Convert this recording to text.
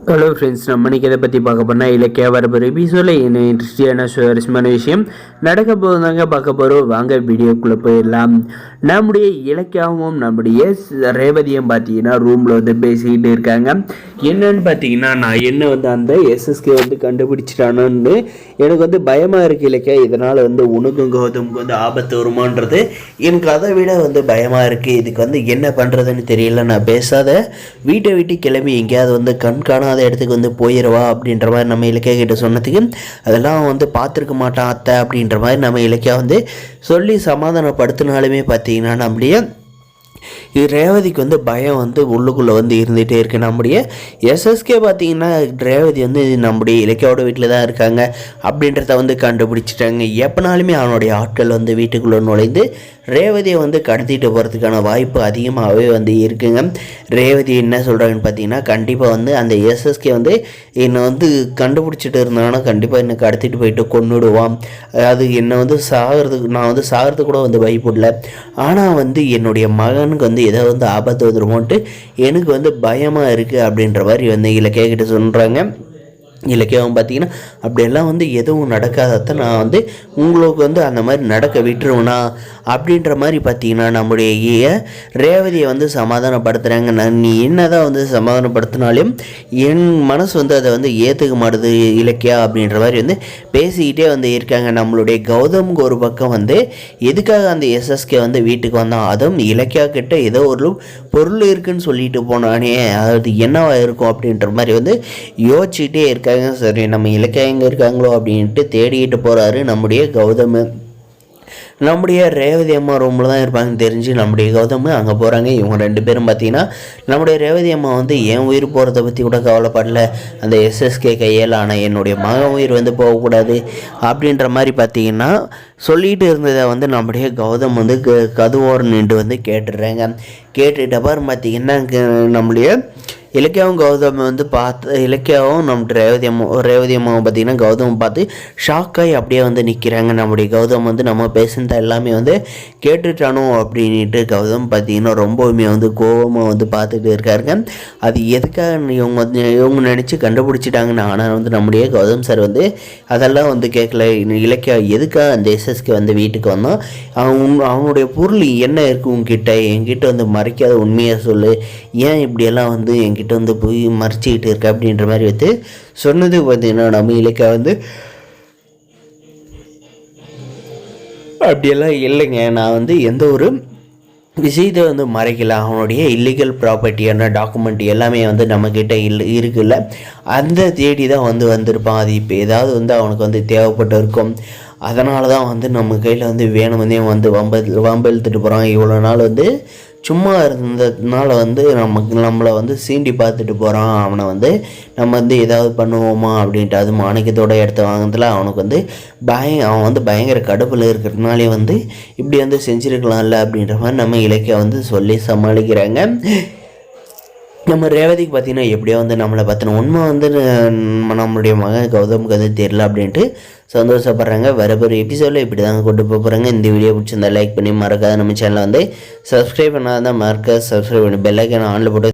Hello friends, நம்ம இன்னைக்கு இதை பற்றி பார்க்க போனால் இலக்கிய வரப்போகிற எபிசோடில் என்ன இன்ட்ரெஸ்டியான சுவாரஸ்யமான விஷயம் நடக்க போகுதாங்க பார்க்க போகிறோம். வாங்க வீடியோக்குள்ளே போயிடலாம். நம்முடைய இலக்கியாவும் நம்முடைய ரேவதியும் பார்த்தீங்கன்னா ரூமில் வந்து பேசிக்கிட்டு இருக்காங்க. என்னன்னு பார்த்தீங்கன்னா, நான் என்ன வந்து அந்த எஸ்எஸ்கே வந்து கண்டுபிடிச்சிட்டானு எனக்கு வந்து பயமாக இருக்குது இலக்கியா. இதனால் வந்து உனக்கும் கௌதமுக்கு வந்து ஆபத்து வருமானது எனக்கு அதை விட வந்து பயமாக இருக்குது. இதுக்கு வந்து என்ன பண்ணுறதுன்னு தெரியல. நான் பேசாத வீட்டை விட்டு கிளம்பி எங்கேயாவது வந்து கண்காணாத இடத்துக்கு வந்து போயிடுவா அப்படின்ற மாதிரி நம்ம இலக்கியா கிட்ட சொன்னதுக்கு, அதெல்லாம் வந்து பார்த்துருக்க மாட்டான் அத்தை அப்படின்ற மாதிரி நம்ம இலக்கியா வந்து சொல்லி சமாதானப்படுத்தினாலுமே பார்த்தீங்கன்னா நம்முடைய ரேவதிக்கு வந்து பயம் வந்து உள்ளுக்குள்ளே வந்து இருந்துகிட்டே இருக்குது. நம்முடைய எஸ்எஸ்கே பார்த்தீங்கன்னா ரேவதி வந்து நம்முடைய இலக்கியாவோட வீட்டில் தான் இருக்காங்க அப்படின்றத வந்து கண்டுபிடிச்சிட்டாங்க. எப்போனாலுமே அவனுடைய ஆட்கள் வந்து வீட்டுக்குள்ளே நுழைந்து ரேவதியை வந்து கடத்திட்டு போகிறதுக்கான வாய்ப்பு அதிகமாகவே வந்து இருக்குங்க. ரேவதி என்ன சொல்கிறாங்கன்னு பார்த்தீங்கன்னா, கண்டிப்பாக வந்து அந்த எஸ்எஸ்கே வந்து என்னை வந்து கண்டுபிடிச்சிட்டு இருந்தாங்கன்னா கண்டிப்பாக என்னை கடத்திட்டு போயிட்டு கொன்னுடுவான். அது என்னை வந்து நான் வந்து சாகிறதுக்கு கூட வந்து பயப்படல. ஆனால் வந்து என்னுடைய மகனுக்கு வந்து ஏதோ வந்து ஆபத்து வந்துடுமோன்ட்டு எனக்கு வந்து பயமாக இருக்குது அப்படின்ற மாதிரி வந்து இலக்கியா கிட்ட சொல்கிறாங்க. இலக்கியம் பார்த்தீங்கன்னா அப்படியெல்லாம் வந்து எதுவும் நடக்காதத நான் வந்து உங்களுக்கு வந்து அந்த மாதிரி நடக்க விட்டுருவேனா அப்படின்ற மாதிரி பார்த்தீங்கன்னா நம்முடைய ரேவதியை வந்து சமாதானப்படுத்துகிறாங்க. நீ என்ன தான் வந்து சமாதானப்படுத்தினாலும் என் மனசு வந்து அதை வந்து ஏற்றுக்க மாட்டுது இலக்கியா அப்படின்ற மாதிரி வந்து பேசிக்கிட்டே வந்து இருக்காங்க. நம்மளுடைய கௌதமுக்கு ஒரு பக்கம் வந்து எதுக்காக அந்த எஸ்எஸ்கே வந்து வீட்டுக்கு வந்தான், அதுவும் இலக்கியா கிட்ட ஏதோ ஒரு பொருள் இருக்குன்னு சொல்லிட்டு போனானே, அது என்னவா இருக்கும் அப்படின்ற மாதிரி வந்து யோசிச்சுக்கிட்டே இருக்காங்க. சரி, நம்ம இலக்கியா எங்கே இருக்காங்களோ அப்படின்ட்டு தேடிக்கிட்டு போகிறாரு நம்முடைய கௌதம். நம்முடைய ரேவதி அம்மா ரூமில் தான் இருப்பாங்க தெரிஞ்சு நம்முடைய கௌதம் அங்கே போகிறாங்க. இவங்க ரெண்டு பேரும் பார்த்தீங்கன்னா நம்முடைய ரேவதி அம்மா வந்து என் உயிர் போகிறத பற்றி கூட கவலைப்படல, அந்த எஸ்எஸ்கே கையால் ஆனால் என்னுடைய மகன் உயிர் வந்து போகக்கூடாது அப்படின்ற மாதிரி பார்த்தீங்கன்னா சொல்லிகிட்டு இருந்ததை வந்து நம்முடைய கௌதம் வந்து கதுவோரம் நின்று வந்து கேட்டுடுறாங்க. கேட்டுட்ட பாரு பார்த்தீங்கன்னா நம்முடைய இலக்கியாவும் கௌதம் வந்து இலக்கியாவும் நம்ம ரேவதி அம்மாவும் பார்த்தீங்கன்னா கௌதம் பார்த்து ஷாக்காகி அப்படியே வந்து நிற்கிறாங்க. நம்முடைய கௌதம் வந்து நம்ம பேசுனத எல்லாமே வந்து கேட்டுட்டானோ அப்படின்ட்டு கௌதம் பார்த்தீங்கன்னா ரொம்பவுமே வந்து கோபமாக வந்து பார்த்துட்டு இருக்காருங்க. அது எதுக்காக இவங்க நினச்சி கண்டுபிடிச்சிட்டாங்கன்னு. ஆனால் வந்து நம்முடைய கௌதம் சார் வந்து அதெல்லாம் வந்து கேட்கல. இலக்கியா எதுக்காக அந்த எஸ்எஸ்கே வந்து வீட்டுக்கு வந்தான், அவனுடைய பொருள் என்ன இருக்குது உங்ககிட்ட, என்கிட்ட வந்து மறைக்காத உண்மையாக சொல்லு, ஏன் இப்படியெல்லாம் வந்து என்கிட்ட வந்து போய் மறைச்சிக்கிட்டு இருக்க அப்படின்ற மாதிரி வந்து சொன்னது பார்த்தீங்கன்னா நம்ம இலக்கியா வந்து அப்படியெல்லாம் இல்லைங்க, நான் வந்து எந்த ஒரு விஷயத்தை வந்து மறைக்கல, அவனுடைய இல்லீகல் ப்ராப்பர்ட்டியான டாக்குமெண்ட் எல்லாமே வந்து நம்மக்கிட்ட இருக்குல்ல, அந்த தேடி தான் வந்து வந்திருப்பான். அது இப்போ ஏதாவது வந்து அவனுக்கு வந்து தேவைப்பட்டு இருக்கும். அதனால தான் வந்து நம்ம கையில் வந்து வேணும்னே வந்து வம்பெழுத்துட்டு போகிறான். இவ்வளோ நாள் வந்து சும்மா இருந்ததுனால வந்து நம்மளை வந்து சீண்டி பார்த்துட்டு போகிறான். அவனை வந்து நம்ம வந்து ஏதாவது பண்ணுவோமா அப்படின்ட்டு, அது மாணிக்கத்தோட இடத்த வாங்கினதுல அவனுக்கு வந்து அவன் வந்து பயங்கர கடுப்பில் இருக்கிறதுனாலே வந்து இப்படி வந்து செஞ்சுருக்கலாம்ல அப்படின்ற மாதிரி நம்ம இலக்கியா வந்து சொல்லி சமாளிக்கிறாங்க. நம்ம ரேவதிக்கு பார்த்தீங்கன்னா எப்படியோ வந்து நம்மளை பற்றின உண்மை வந்து நம்மளுடைய மகன் கௌதமுக்கு வந்து தெரியல அப்படின்ட்டு சந்தோஷப்படுறாங்க. வரப்போகிற எபிசோடில் இப்படி தாங்க கொண்டு போகிறாங்க. இந்த வீடியோ பிடிச்சிருந்தா லைக் பண்ணி மறக்காத நம்ம சேனலை வந்து சப்ஸ்கிரைப் பண்ணாதான் மறக்க சப்ஸ்கிரைப் பண்ணி பெல் ஐக்கான ஆன்ல போட்டு